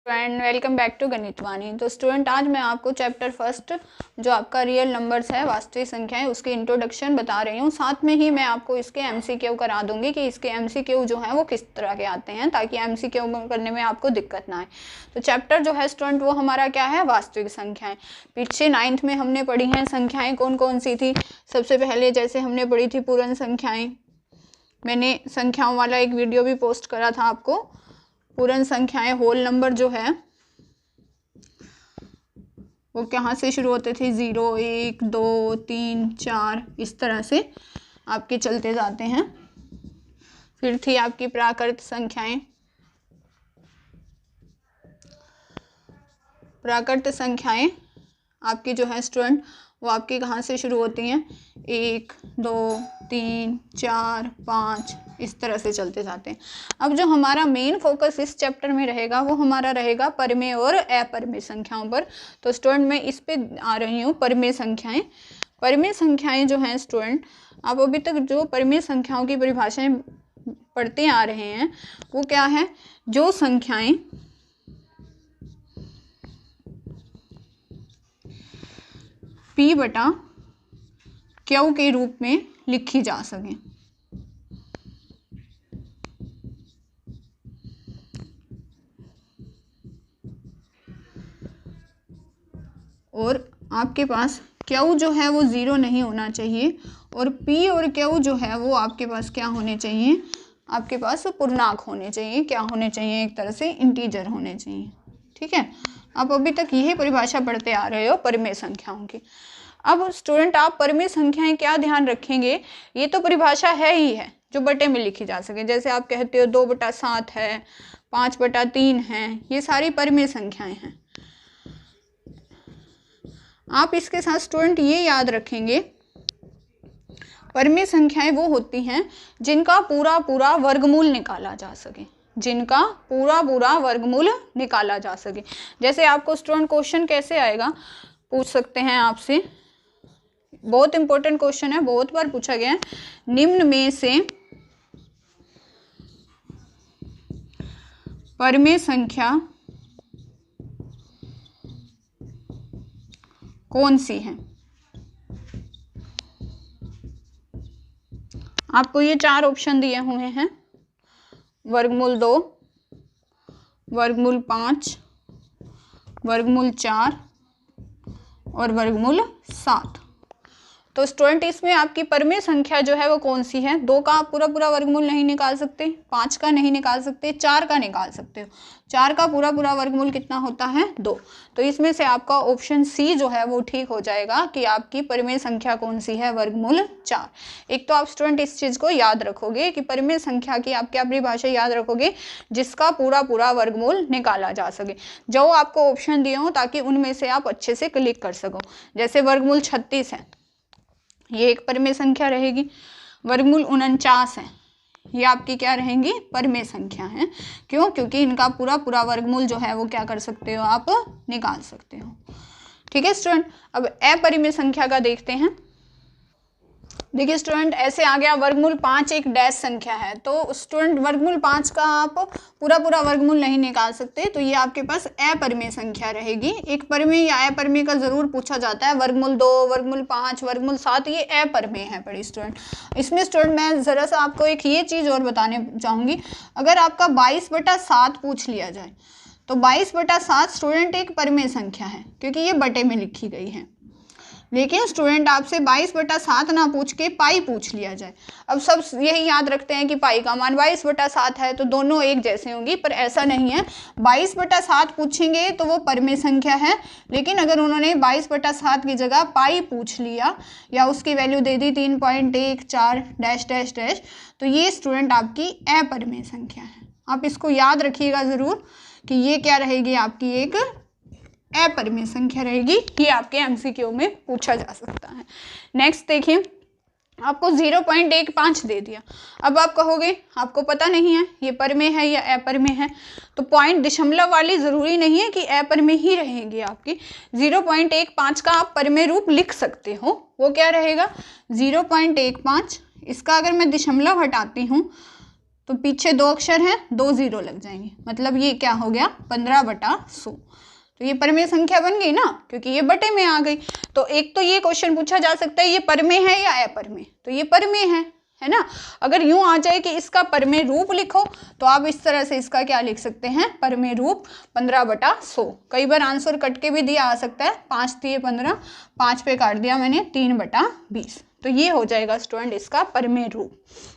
And welcome back to Ganitvani. तो student, आज मैं आपको चैप्टर फर्स्ट जो आपका रियल नंबर्स है, वास्तविक संख्याएं, उसकी इंट्रोडक्शन बता रही हूँ। साथ में ही मैं आपको इसके एमसीक्यू करा दूंगी कि इसके एमसीक्यू जो है वो किस तरह के आते हैं, ताकि एमसीक्यू करने में आपको दिक्कत ना आए। तो चैप्टर जो है स्टूडेंट वो हमारा क्या है, वास्तविक संख्याएं। पीछे 9th में हमने पढ़ी हैं संख्याएँ कौन कौन सी थी। सबसे पहले जैसे हमने पढ़ी थी पूर्ण संख्याएँ। मैंने संख्याओं वाला एक वीडियो भी पोस्ट करा था आपको। पूर्ण संख्याएं होल नंबर जो है वो कहाँ से शुरू होते थे, 0 1 2 3 4 इस तरह से आपके चलते जाते हैं। फिर थी आपकी प्राकृत संख्याएं। प्राकृत संख्याएं आपकी जो है स्टूडेंट वो आपकी कहाँ से शुरू होती हैं, 1 2 3 4 5 इस तरह से चलते जाते हैं। अब जो हमारा मेन फोकस इस चैप्टर में रहेगा वो हमारा रहेगा परिमेय और अपरिमेय संख्याओं पर। तो स्टूडेंट मैं इस पे आ रही हूँ, परिमेय संख्याएं। परिमेय संख्याएं जो हैं स्टूडेंट, आप अभी तक जो परिमेय संख्याओं की परिभाषाएं पढ़ते आ रहे हैं वो क्या है, जो संख्याएं P बटा Q के रूप में लिखी जा सकें। और आपके पास Q जो है वो 0 नहीं होना चाहिए, और P और Q जो है वो आपके पास क्या होने चाहिए, आपके पास पूर्णांक होने चाहिए। क्या होने चाहिए, एक तरह से इंटीजर होने चाहिए। ठीक है, आप अभी तक यही परिभाषा पढ़ते आ रहे हो परिमेय संख्याओं की। अब स्टूडेंट आप परिमेय संख्याएं क्या ध्यान रखेंगे, ये तो परिभाषा है ही है जो बटे में लिखी जा सके। जैसे आप कहते हो 2/7 है, 5/3 है, ये सारी परिमेय संख्याएं हैं। आप इसके साथ स्टूडेंट ये याद रखेंगे, परिमेय संख्याएं वो होती हैं जिनका पूरा पूरा वर्गमूल निकाला जा सके, जिनका पूरा पूरा वर्गमूल निकाला जा सके। जैसे आपको स्टूडेंट क्वेश्चन कैसे आएगा, पूछ सकते हैं आपसे, बहुत इंपॉर्टेंट क्वेश्चन है, बहुत बार पूछा गया है। निम्न में से परिमेय संख्या कौन सी है। आपको ये 4 ऑप्शन दिए हुए हैं, वर्गमूल 2, वर्गमूल 5, वर्गमूल 4 और वर्गमूल 7। तो स्टूडेंट इसमें आपकी परिमेय संख्या जो है वो कौन सी है। 2 का आप पूरा पूरा वर्गमूल नहीं निकाल सकते, 5 का नहीं निकाल सकते, 4 का निकाल सकते हो। 4 का पूरा पूरा वर्गमूल कितना होता है, 2। तो इसमें से आपका ऑप्शन सी जो है वो ठीक हो जाएगा कि आपकी परिमेय संख्या कौन सी है, वर्गमूल 4। एक तो आप स्टूडेंट इस चीज़ को याद रखोगे कि परिमेय संख्या की आप क्या परिभाषा याद रखोगे, जिसका पूरा पूरा वर्गमूल निकाला जा सके। जो आपको ऑप्शन दिए हो ताकि उनमें से आप अच्छे से क्लिक कर सको। जैसे वर्गमूल 36 है, ये एक परिमेय संख्या रहेगी। वर्गमूल 49 है, ये आपकी क्या रहेंगी, परिमेय संख्या है। क्यों, क्योंकि इनका पूरा पूरा वर्गमूल जो है वो क्या कर सकते हो, आप निकाल सकते हो। ठीक है स्टूडेंट, अब अपरिमेय संख्या का देखते हैं। देखिए स्टूडेंट, ऐसे आ गया वर्गमूल 5 एक डैश संख्या है। तो स्टूडेंट वर्गमूल 5 का आप पूरा पूरा वर्गमूल नहीं निकाल सकते, तो ये आपके पास अपरिमेय संख्या रहेगी। एक परिमेय या अपरिमेय का जरूर पूछा जाता है। वर्गमूल 2, वर्गमूल 5, वर्गमूल 7 ये अपरिमेय है पढ़ी स्टूडेंट। इसमें स्टूडेंट मैं ज़रा सा आपको एक ये चीज़ और बताने चाहूँगी, अगर आपका 22/7 पूछ लिया जाए तो 22/7 स्टूडेंट एक परिमेय संख्या है, क्योंकि ये बटे में लिखी गई है। लेकिन स्टूडेंट आपसे 22/7 ना पूछ के पाई पूछ लिया जाए, अब सब यही याद रखते हैं कि पाई का मान 22/7 है तो दोनों एक जैसे होंगी, पर ऐसा नहीं है। 22/7 पूछेंगे तो वो परिमेय संख्या है, लेकिन अगर उन्होंने 22/7 की जगह पाई पूछ लिया या उसकी वैल्यू दे दी 3.14 डैश डैश डैश, तो ये स्टूडेंट आपकी अपरिमेय संख्या है। आप इसको याद रखिएगा ज़रूर कि ये क्या रहेगी, आपकी एक अपरिमेय संख्या रहेगी। ये आपके एमसीक्यू में पूछा जा सकता है। नेक्स्ट देखिए, आपको 0.15 दे दिया। अब आप कहोगे आपको पता नहीं है ये परिमेय है या अपरिमेय है, तो पॉइंट दशमलव वाली ज़रूरी नहीं है कि अपरिमेय ही रहेगी आपकी। 0.15 का आप परिमेय रूप लिख सकते हो। वो क्या रहेगा, 0.15, इसका अगर मैं दशमलव हटाती हूँ तो पीछे 2 अक्षर हैं, 2 0 लग जाएंगे, मतलब ये क्या हो गया 15/100। तो ये परमेय संख्या बन गई ना, क्योंकि ये बटे में आ गई। तो एक तो ये क्वेश्चन पूछा जा सकता है ये परमेय है या अपरमेय, तो ये परमेय है ना। अगर यूं आ जाए कि इसका परमेय रूप लिखो, तो आप इस तरह से इसका क्या लिख सकते हैं, परमेय रूप 15/100। कई बार आंसर कट के भी दिया आ सकता है, 5 दिए 15, 5 पे काट दिया मैंने 3/20, तो ये हो जाएगा स्टूडेंट इसका परमेय रूप।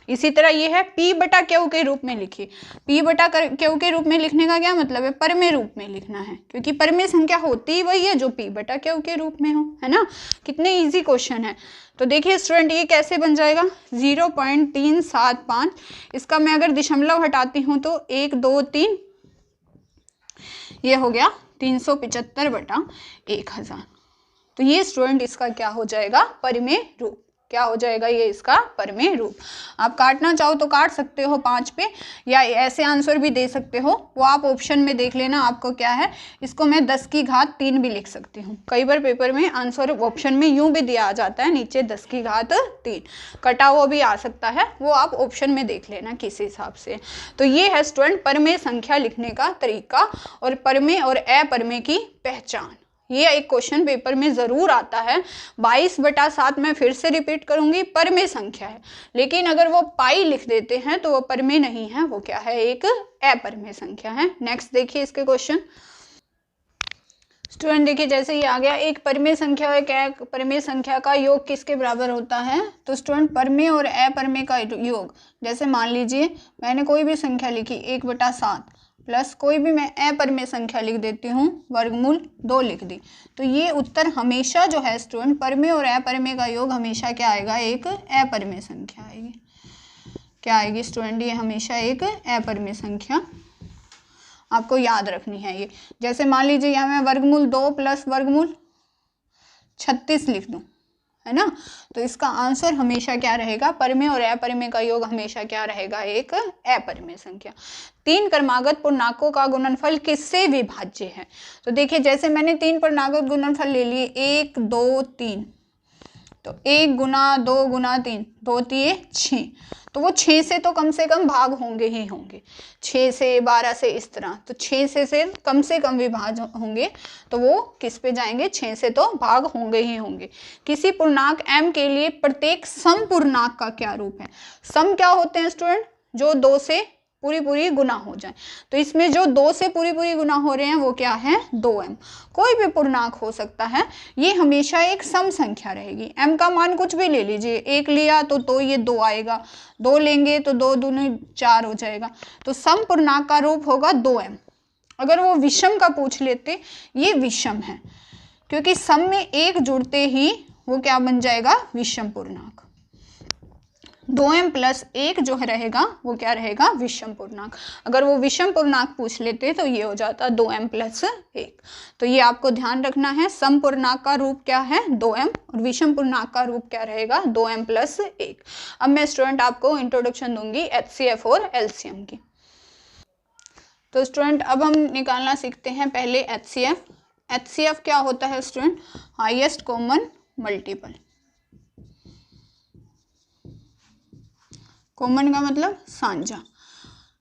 इसी तरह ये है P/Q के रूप में लिखिए। P/Q के रूप में लिखने का क्या मतलब है, परमेय रूप में लिखना है, क्योंकि परमेय संख्या होती ही वही है जो P/Q के रूप में हो, है ना। कितने इजी क्वेश्चन है। तो देखिए स्टूडेंट ये कैसे बन जाएगा 0.375, इसका मैं अगर दशमलव हटाती हूँ तो 1 2 3, ये हो गया 375/1000। तो ये स्टूडेंट इसका क्या हो जाएगा, परमेय रूप। क्या हो जाएगा ये इसका परमेय रूप। आप काटना चाहो तो काट सकते हो 5 पे, या ऐसे आंसर भी दे सकते हो, वो आप ऑप्शन में देख लेना आपको क्या है। इसको मैं 10⁻³ भी लिख सकती हूँ। कई बार पेपर में आंसर ऑप्शन में यूं भी दिया जाता है, नीचे 10⁻³ कटा हुआ भी आ सकता है, वो आप ऑप्शन में देख लेना किस हिसाब से। तो ये है स्टूडेंट परमेय संख्या लिखने का तरीका और परमेय और अपरमेय की पहचान। ये एक क्वेश्चन पेपर में जरूर आता है। 22/7 मैं फिर से रिपीट करूंगी, परमेय संख्या है, लेकिन अगर वो पाई लिख देते हैं तो वो परमेय नहीं है, वो क्या है, एक अपरमेय संख्या है। नेक्स्ट देखिए इसके क्वेश्चन। स्टूडेंट देखिए जैसे ये आ गया, एक परमेय संख्या और एक परमेय संख्या का योग किसके बराबर होता है। तो स्टूडेंट परमेय और अपरमेय का योग, जैसे मान लीजिए मैंने कोई भी संख्या लिखी 1/7 प्लस कोई भी मैं अपरमेय संख्या लिख देती हूँ वर्गमूल 2 लिख दी, तो ये उत्तर हमेशा जो है स्टूडेंट परमेय और अपरमेय का योग हमेशा क्या आएगा, एक अपरमेय संख्या आएगी। क्या आएगी स्टूडेंट, ये हमेशा एक अपरमेय संख्या आपको याद रखनी है ये। जैसे मान लीजिए यहाँ मैं वर्गमूल 2 प्लस वर्गमूल 36 लिख दूँ, है ना, तो इसका आंसर हमेशा क्या रहेगा, परमेय और अपरमेय का योग हमेशा क्या रहेगा, एक अपरमेय संख्या। 3 क्रमागत पूर्णांकों का गुणनफल किससे विभाज्य है। तो देखिए जैसे मैंने 3 पूर्णांकों गुणनफल ले लिए 1 2 3, तो 1 गुना 2 गुना 3, 2 3 6, तो वो 6 से तो कम से कम भाग होंगे ही होंगे, 6 से 12 से इस तरह, तो 6 से कम विभाज्य होंगे, तो वो किस पे जाएंगे, 6 से तो भाग होंगे ही होंगे। किसी पूर्णांक m के लिए प्रत्येक सम पूर्णांक का क्या रूप है। सम क्या होते हैं स्टूडेंट, जो 2 से पूरी गुना हो जाए, तो इसमें जो 2 से पूरी गुना हो रहे हैं वो क्या है, 2m। कोई भी पूर्णांक हो सकता है, ये हमेशा एक सम संख्या रहेगी। m का मान कुछ भी ले लीजिए, 1 लिया तो ये 2 आएगा, 2 लेंगे तो 2 दूनी 4 हो जाएगा, तो सम पूर्णांक का रूप होगा 2m। अगर वो विषम का पूछ लेते, ये विषम है, क्योंकि सम में 1 जुड़ते ही वो क्या बन जाएगा, विषम पूर्णांक। 2m + 1 जो है रहेगा वो क्या रहेगा, विषम पूर्णांक। अगर वो विषम पूर्णांक पूछ लेते तो ये हो जाता 2m + 1। तो ये आपको ध्यान रखना है, सम पूर्णांक का रूप क्या है 2m और विषम पूर्णांक का रूप क्या रहेगा 2m + 1। अब मैं स्टूडेंट आपको इंट्रोडक्शन दूंगी HCF और LCM की। तो स्टूडेंट अब हम निकालना सीखते हैं पहले HCF। HCF क्या होता है student, highest common multiple. Common का मतलब साझा,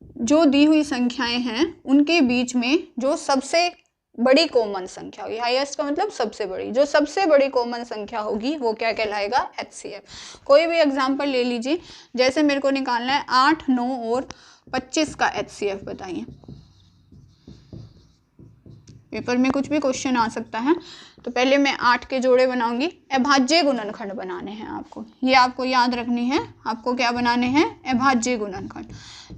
जो दी हुई संख्याएं हैं उनके बीच में जो सबसे बड़ी कॉमन संख्या होगी, हाईएस्ट का मतलब सबसे बड़ी, जो सबसे बड़ी कॉमन संख्या होगी वो क्या कहलाएगा, HCF। कोई भी एग्जांपल ले लीजिए, जैसे मेरे को निकालना है 8 9 और 25 का HCF बताइए। पेपर में कुछ भी क्वेश्चन आ सकता है, तो पहले मैं 8 के जोड़े बनाऊंगी। अभाज्य गुणनखंड बनाने हैं आपको, ये आपको याद रखनी है। आपको क्या बनाने हैं, अभाज्य गुणनखंड।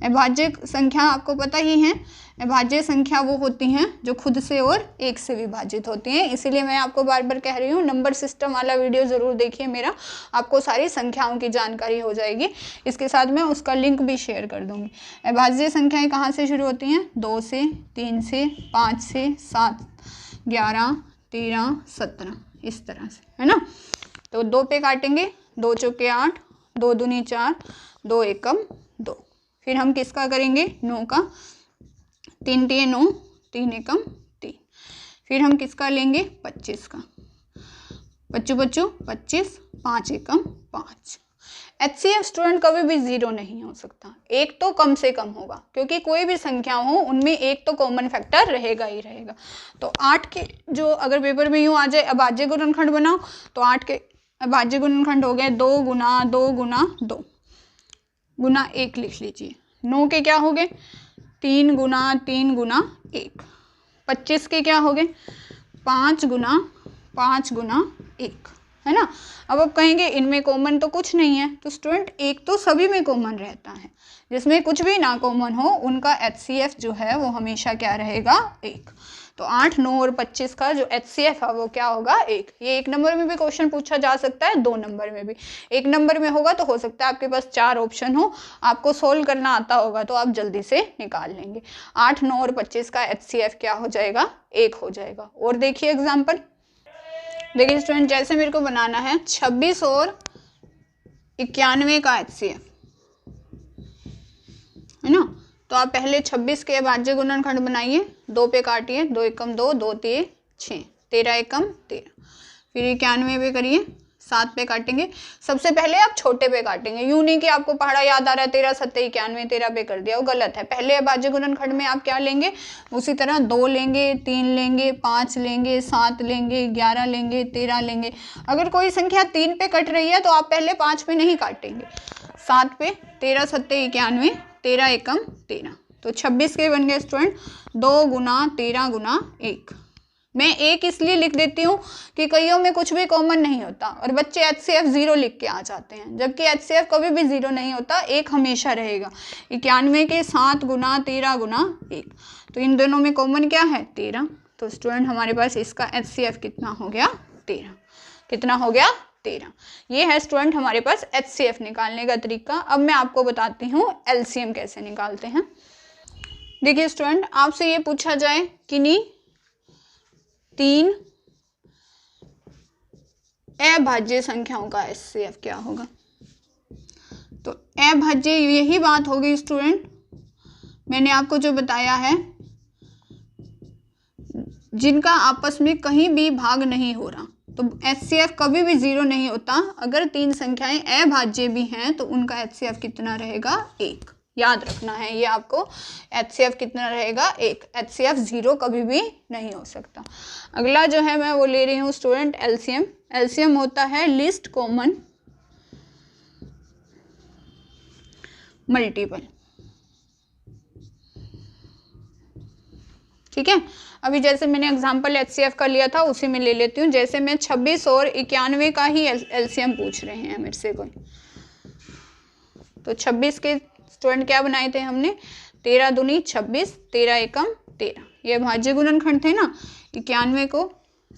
अभाज्य संख्या आपको पता ही है, अभाज्य संख्या वो होती हैं जो खुद से और 1 से विभाजित होती हैं। इसीलिए मैं आपको बार बार कह रही हूँ नंबर सिस्टम वाला वीडियो ज़रूर देखिए मेरा, आपको सारी संख्याओं की जानकारी हो जाएगी। इसके साथ मैं उसका लिंक भी शेयर कर दूँगी। अभाज्य संख्याएँ कहाँ से शुरू होती हैं, 2 से, 3 से, 5 से, 7, 11, 13, 17, इस तरह से, है ना। तो 2 पे काटेंगे, 2 चौके 8, 2 दूनी 4, 2 एकम 2। फिर हम किसका करेंगे, 9 का, 3 × 9, 3 एकम 3। फिर हम किसका लेंगे, 25 का, 25 25, 5 एकम 5। HCF स्टूडेंट कभी भी 0 नहीं हो सकता, एक तो कम से कम होगा, क्योंकि कोई भी संख्या हो उनमें एक तो कॉमन फैक्टर रहेगा ही रहेगा। तो 8 के जो अगर पेपर में यूँ आ जाए अभाज्य गुणनखंड बनाओ, तो 8 के अभाज्य गुणनखंड हो गए 2 गुना 2 गुना 2 गुना 1 लिख लीजिए। 9 के क्या हो गए 3 गुना 3 गुना 1। 25 के क्या हो गए 5 गुना 5 गुना 1, है ना। अब आप कहेंगे इनमें कॉमन तो कुछ नहीं है, तो स्टूडेंट एक तो सभी में कॉमन रहता है, जिसमें कुछ भी ना कॉमन हो उनका HCF जो है वो हमेशा क्या रहेगा 1। तो 8, 9 और 25 का जो HCF है वो क्या होगा 1। ये 1 नंबर में भी क्वेश्चन पूछा जा सकता है, 2 नंबर में भी। 1 नंबर में होगा तो हो सकता है आपके पास 4 ऑप्शन हो, आपको सोल्व करना आता होगा तो आप जल्दी से निकाल लेंगे। 8, 9 और 25 का HCF क्या हो जाएगा 1 हो जाएगा। और देखिए एग्जाम्पल, देखिए स्टूडेंट जैसे मेरे को बनाना है 26 और 91 का HCF, है ना। तो आप पहले 26 के अभाज्य गुणनखंड बनाइए, 2 पे काटिए, 2 एकम 2, 2 तिये 6, 13 एकम 13। फिर 91 पे करिए, 7 पे काटेंगे। सबसे पहले आप छोटे पे काटेंगे, यूँ नहीं कि आपको पहाड़ा याद आ रहा है 13 7 91 13 पे कर दिया, वो गलत है। पहले अभाज्य गुणनखंड में आप क्या लेंगे, उसी तरह 2 लेंगे, 3 लेंगे, 5 लेंगे, 7 लेंगे, 11 लेंगे, 13 लेंगे। अगर कोई संख्या 3 पे कट रही है तो आप पहले 5 पे नहीं काटेंगे, 7 पे। 13 7 91, 13 एकम 13। तो 26 के बन गए स्टूडेंट 2 गुना 13 गुना 1। मैं 1 इसलिए लिख देती हूँ कि कईयों में कुछ भी कॉमन नहीं होता और बच्चे HCF 0 लिख के आ जाते हैं, जबकि HCF कभी भी 0 नहीं होता, 1 हमेशा रहेगा। 91 के 7 गुना 13 गुना 1, तो इन दोनों में कॉमन क्या है 13। तो स्टूडेंट हमारे पास इसका HCF कितना हो गया 13। कितना हो गया 13। ये है स्टूडेंट हमारे पास HCF निकालने का तरीका। अब मैं आपको बताती हूँ LCM कैसे निकालते हैं। देखिए स्टूडेंट, आपसे ये पूछा जाए कि नहीं 3 अभाज्य संख्याओं का HCF क्या होगा, तो अभाज्य यही बात होगी स्टूडेंट, मैंने आपको जो बताया है, जिनका आपस में कहीं भी भाग नहीं हो रहा। तो HCF कभी भी 0 नहीं होता। अगर 3 संख्याएं अभाज्य भी हैं तो उनका HCF कितना रहेगा 1। याद रखना है ये आपको, HCF कितना रहेगा 1। HCF 0 कभी भी नहीं हो सकता। अगला जो है मैं वो ले रही हूँ स्टूडेंट LCM। LCM होता है लीस्ट कॉमन मल्टीपल, ठीक है। अभी जैसे मैंने एग्जांपल HCF का लिया था उसी में ले लेती हूँ। जैसे मैं 26 और 91 का ही LCM पूछ रहे हैं मेरे से कोई, तो 26 के स्टूडेंट क्या बनाए थे हमने 13 दूनी 26, 13 एकम 13, ये भाज्य गुणनखंड थे ना। 91 को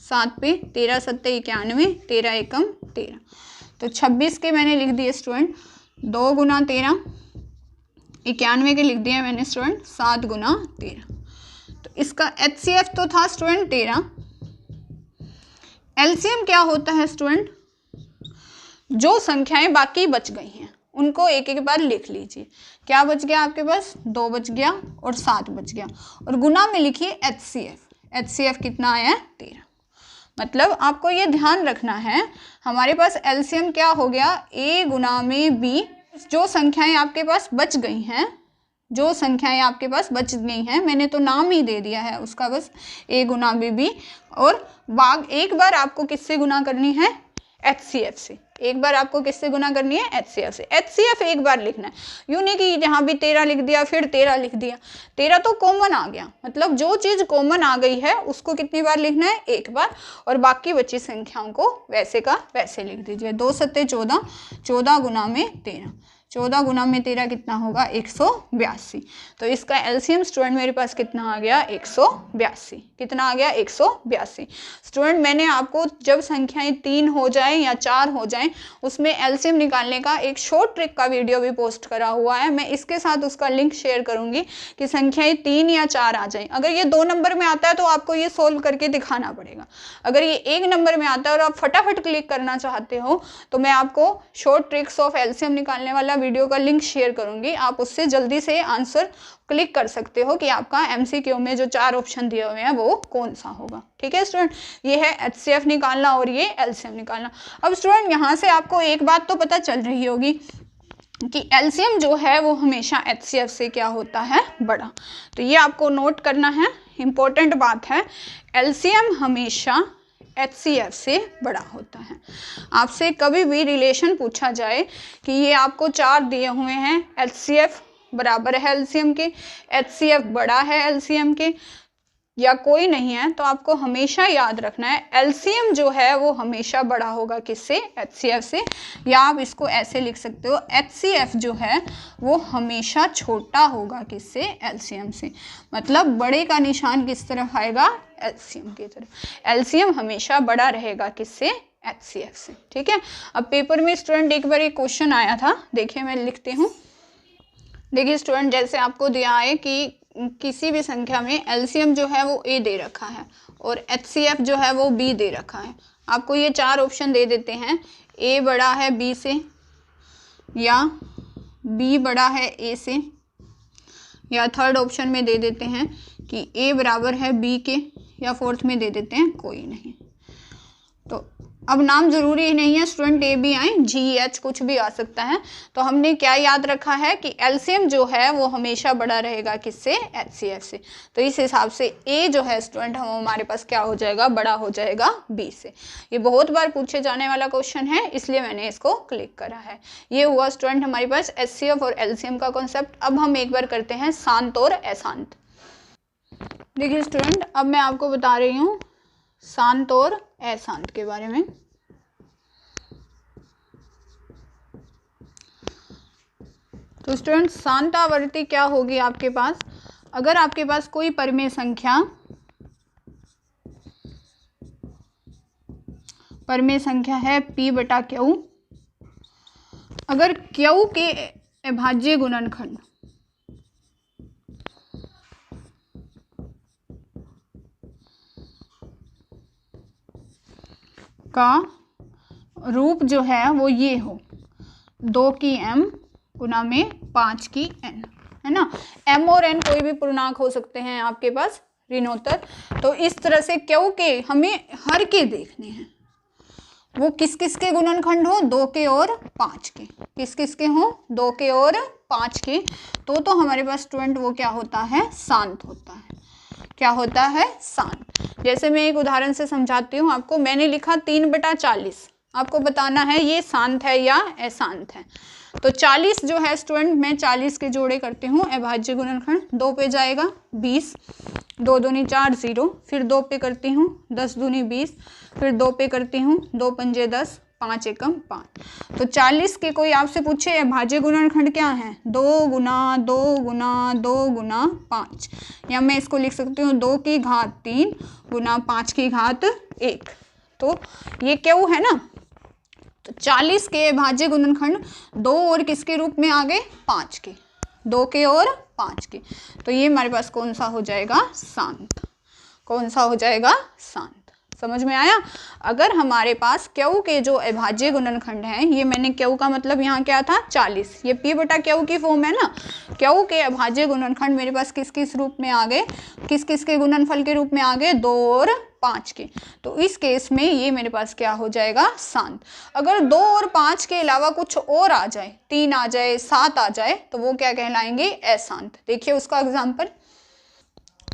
7 पे, 13 7 91, 13 एकम 13। तो 26 के मैंने लिख दिए स्टूडेंट 2 गुना 13, 91 के लिख दिया मैंने स्टूडेंट 7 गुना 13। तो इसका HCF तो था स्टूडेंट 13। LCM क्या होता है स्टूडेंट, जो संख्याएं बाकी बच गई हैं उनको एक एक बार लिख लीजिए। क्या बच गया आपके पास 2 बच गया और 7 बच गया, और गुना में लिखिए HCF। HCF कितना आया 13। मतलब आपको ये ध्यान रखना है हमारे पास LCM क्या हो गया A गुना में B। जो संख्याएं आपके पास बच गई हैं, जो संख्याएं आपके पास बच गई हैं, मैंने तो नाम ही दे दिया है उसका, बस A गुना B। और एक बार आपको किससे गुना करनी है HCF से। एक बार आपको किससे गुना करनी है HCF से। HCF एक बार लिखना है, यूँ नहीं कि जहाँ भी 13 लिख दिया फिर 13 लिख दिया। 13 तो कॉमन आ गया, मतलब जो चीज़ कॉमन आ गई है उसको कितनी बार लिखना है एक बार, और बाकी बची संख्याओं को वैसे का वैसे लिख दीजिए। 2 सत्ते 14, 14 गुना में 13, 14 गुना में 13 कितना होगा 182। तो इसका LCM स्टूडेंट मेरे पास कितना आ गया 182। कितना आ गया 182। स्टूडेंट मैंने आपको जब संख्याएं 3 हो जाए या 4 हो जाएं उसमें LCM निकालने का एक शॉर्ट ट्रिक का वीडियो भी पोस्ट करा हुआ है, मैं इसके साथ उसका लिंक शेयर करूंगी कि संख्याएं 3 या 4 आ जाएं। अगर ये 2 नंबर में आता है तो आपको ये सोल्व करके दिखाना पड़ेगा। अगर ये 1 नंबर में आता है और आप फटाफट क्लिक करना चाहते हो तो मैं आपको शॉर्ट ट्रिक्स ऑफ LCM निकालने वाला वीडियो का लिंक शेयर करूंगी, आप उससे जल्दी से आंसर क्लिक कर सकते हो कि आपका एमसीक्यू में जो 4 ऑप्शन दिए हुए हैं वो कौन सा होगा। ठीक है स्टूडेंट, ये है एचसीएफ निकालना और ये एलसीएम निकालना। अब स्टूडेंट यहाँ से आपको एक बात तो पता चल रही होगी कि एलसीएम जो है वो हमेशा एचसीएफ से क्या होता है, बड़ा। तो ये आपको नोट करना है, इंपॉर्टेंट बात है, एलसीएम हमेशा एचसीएफ से बड़ा होता है। आपसे कभी भी रिलेशन पूछा जाए कि ये आपको 4 दिए हुए हैं, एचसीएफ बराबर है एलसीएम के, एचसीएफ बड़ा है एलसीएम के, या कोई नहीं है, तो आपको हमेशा याद रखना है एलसीएम जो है वो हमेशा बड़ा होगा किससे, एचसीएफ से। या आप इसको ऐसे लिख सकते हो, एचसीएफ जो है वो हमेशा छोटा होगा किससे, एलसीएम से। मतलब बड़े का निशान किस तरफ आएगा, एलसीएम की तरफ। एलसीएम हमेशा बड़ा रहेगा किससे, एचसीएफ से। ठीक है, अब पेपर में स्टूडेंट एक बार एक क्वेश्चन आया था, देखिए मैं लिखती हूँ। देखिए स्टूडेंट, जैसे आपको दिया है कि किसी भी संख्या में एलसीएम जो है वो ए दे रखा है और एचसीएफ जो है वो बी दे रखा है। आपको ये 4 ऑप्शन दे देते हैं, ए बड़ा है बी से, या बी बड़ा है ए से, या थर्ड ऑप्शन में दे देते हैं कि ए बराबर है बी के, या फोर्थ में दे देते हैं कोई नहीं। तो अब नाम जरूरी ही नहीं है स्टूडेंट ए भी आए, जी एच कुछ भी आ सकता है। तो हमने क्या याद रखा है कि एलसीएम जो है वो हमेशा बड़ा रहेगा किससे, एचसीएफ से। तो इस हिसाब से ए जो है स्टूडेंट हमारे पास क्या हो जाएगा, बड़ा हो जाएगा बी से। ये बहुत बार पूछे जाने वाला क्वेश्चन है, इसलिए मैंने इसको क्लिक करा है। ये हुआ स्टूडेंट हमारे पास एचसीएफ और एलसीएम का कॉन्सेप्ट। अब हम एक बार करते हैं शांत और अशांत। देखिए स्टूडेंट, अब मैं आपको बता रही हूँ शांत और अशांत के बारे में। तो स्टूडेंट, शांतावर्ती क्या होगी आपके पास, अगर आपके पास कोई परिमेय संख्या है p बटा क्यू, अगर क्यू के अभाज्य गुणनखंड का रूप जो है वो ये हो, 2 की m गुना में 5 की n, है ना। m और n कोई भी पूर्णांक हो सकते हैं आपके पास, ऋणोत्तर। तो इस तरह से क्यों के हमें हर के देखने हैं, वो किस किस के गुणनखंड हो, 2 के और 5 के। किस किस के हो, 2 के और 5 के। तो हमारे पास स्टूडेंट वो क्या होता है, शांत होता है। क्या होता है, शांत। जैसे मैं एक उदाहरण से समझाती हूँ आपको। मैंने लिखा 3/40, आपको बताना है ये शांत है या अशांत है। तो 40 जो है स्टूडेंट, मैं 40 के जोड़े करती हूँ, अभाज्य गुणनखंड 2 पे जाएगा 20, 2 दूनी 4 0, फिर 2 पे करती हूँ 10 दूनी 20, फिर 2 पे करती हूँ 2 पंजे 10, 5 एकम 5। तो 40 के कोई आपसे पूछे अभाज्य गुणनखंड क्या है, 2 गुना 2 गुना 2 गुना 5, या मैं इसको लिख सकती हूँ 2 की घात 3 गुना 5 की घात 1। तो ये क्यों है ना। तो 40 के अभाज्य गुणनखंड 2 और किसके रूप में आ गए, 5 के, 2 के और 5 के। तो ये हमारे पास कौन सा हो जाएगा, शांत। कौन सा हो जाएगा, शांत। समझ में आया। अगर हमारे पास क्यू के जो अभाज्य गुणनखंड हैं, ये मैंने क्यू का मतलब यहाँ क्या था 40, ये p बटा क्यू की फॉर्म है ना। क्यू के अभाज्य गुणनखंड मेरे पास किस किस रूप में आ गए, किस किस के गुणनफल के रूप में आ गए, 2 और 5 के। तो इस केस में ये मेरे पास क्या हो जाएगा, शांत। अगर 2 और 5 के अलावा कुछ और आ जाए, 3 आ जाए, 7 आ जाए, तो वो क्या कहलाएंगे, अशांत। देखिए उसका एग्जाम्पल।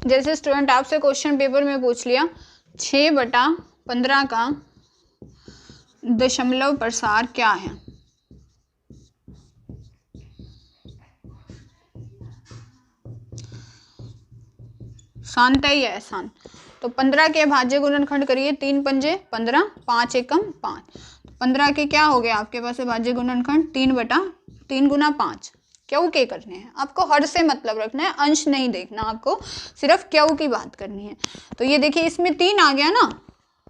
जैसे स्टूडेंट आपसे क्वेश्चन पेपर में पूछ लिया 6/15 का दशमलव प्रसार क्या है। शांत है या अशांत। तो 15 के अभाज्य गुणनखंड करिए, 3 पंजे 15, 5 एकम 5। 15 के क्या हो गए आपके पास अभाज्य गुणनखंड, 3 गुना 5। क्यू के करने हैं आपको, हर से मतलब रखना है, अंश नहीं देखना आपको, सिर्फ क्यू की बात करनी है। तो ये देखिए इसमें 3 आ गया ना,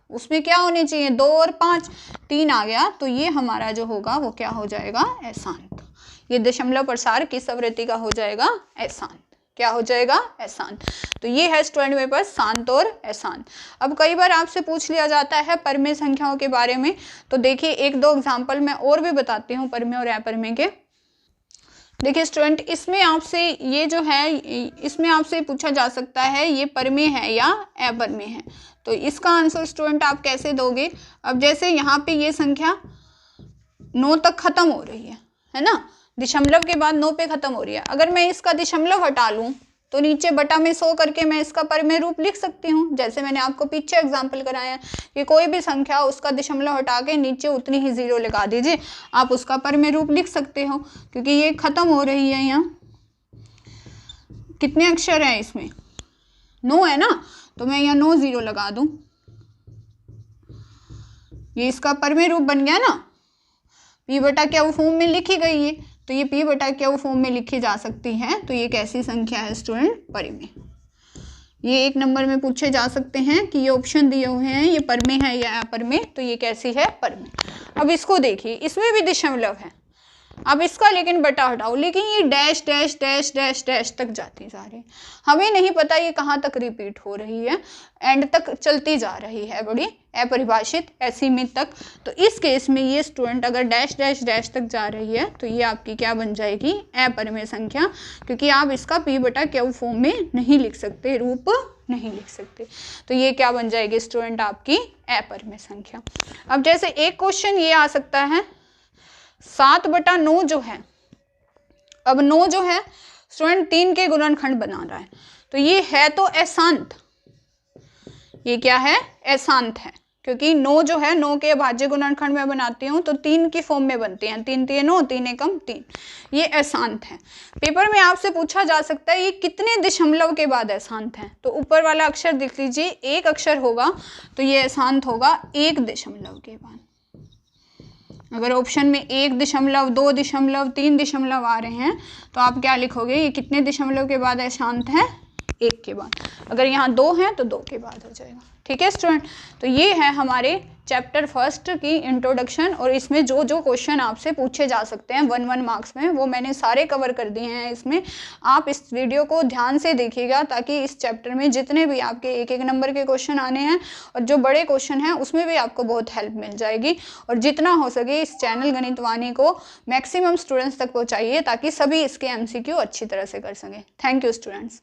उसमें क्या होने चाहिए 2 और 5, 3 आ गया। तो ये हमारा जो होगा वो क्या हो जाएगा, अशांत। ये दशमलव प्रसार किस आवृत्ति का हो जाएगा, अशांत। क्या हो जाएगा, अशांत। तो ये है स्टूडेंट मेरे पास शांत और अशांत। अब कई बार आपसे पूछ लिया जाता है परिमेय संख्याओं के बारे में। तो देखिए 1-2 एग्जाम्पल मैं और भी बताती हूँ परिमेय और अपरिमेय के। देखिए स्टूडेंट, इसमें आपसे ये जो है, इसमें आपसे पूछा जा सकता है ये परमेय है या अपरमेय है। तो इसका आंसर स्टूडेंट आप कैसे दोगे? अब जैसे यहाँ पे ये संख्या 9 तक खत्म हो रही है ना, दशमलव के बाद 9 पे खत्म हो रही है। अगर मैं इसका दशमलव हटा लूँ तो नीचे बटा में 100 करके मैं इसका परमेय रूप लिख सकती हूँ। जैसे मैंने आपको पीछे एग्जाम्पल कराया कि कोई भी संख्या उसका दशमलव हटा के नीचे उतनी ही 0 लगा दीजिए, आप उसका परमेय रूप लिख सकते हो, क्योंकि ये खत्म हो रही है। यहाँ कितने अक्षर हैं इसमें? 9 है ना, तो मैं यहाँ 9 0 लगा दूं, ये इसका परमेय रूप बन गया ना। p बटा क्या फॉर्म में लिखी गई है, तो ये p बटा क्या फॉर्म में लिखी जा सकती है। तो ये कैसी संख्या है स्टूडेंट? परमेय। ये 1 नंबर में पूछे जा सकते हैं कि ये ऑप्शन दिए हुए हैं, ये परमेय है या अपरमेय, तो ये कैसी है? परमेय। अब इसको देखिए, इसमें भी दशमलव है, अब इसका लेकिन बटा हटाओ, लेकिन ये dash dash dash dash dash तक जाती जा रही है। हमें नहीं पता ये कहाँ तक रिपीट हो रही है, एंड तक चलती जा रही है, बड़ी अपरिभाषित असीमित तक। तो इस केस में ये स्टूडेंट अगर डैश डैश डैश तक जा रही है तो ये आपकी क्या बन जाएगी? अपरमेय संख्या, क्योंकि आप इसका p बटा क्यू फॉर्म में नहीं लिख सकते, रूप नहीं लिख सकते। तो ये क्या बन जाएगी स्टूडेंट? आपकी अपरमेय संख्या। अब जैसे एक क्वेश्चन ये आ सकता है 7 बटा 9 जो है, अब 9 जो है स्टूडेंट 3 के गुणनखंड बना रहा है, तो ये है तो अशांत, ये क्या है? अशांत है, क्योंकि 9 जो है 9 के अभाज्य गुणनखंड में बनाती हूँ तो 3 की फॉर्म में बनते हैं, 3 3 9, 3 एकम 3, ये अशांत है। पेपर में आपसे पूछा जा सकता है ये कितने दशमलव के बाद अशांत है, तो ऊपर वाला अक्षर देख लीजिए, एक अक्षर होगा तो ये अशांत होगा 1 दशमलव के बाद। अगर ऑप्शन में 1 दशमलव, 2 दशमलव, 3 दशमलव आ रहे हैं तो आप क्या लिखोगे? ये कितने दशमलव के बाद अशांत है? 1 के बाद। अगर यहाँ 2 है तो 2 के बाद हो जाएगा। ठीक है स्टूडेंट, तो ये है हमारे चैप्टर फर्स्ट की इंट्रोडक्शन, और इसमें जो जो क्वेश्चन आपसे पूछे जा सकते हैं 1 मार्क्स में वो मैंने सारे कवर कर दिए हैं इसमें। आप इस वीडियो को ध्यान से देखिएगा ताकि इस चैप्टर में जितने भी आपके 1 नंबर के क्वेश्चन आने हैं और जो बड़े क्वेश्चन हैं उसमें भी आपको बहुत हेल्प मिल जाएगी। और जितना हो सके इस चैनल गणित वाणी को मैक्सिमम स्टूडेंट्स तक पहुँचाइए ताकि सभी इसके MCQ अच्छी तरह से कर सकें। Thank you students.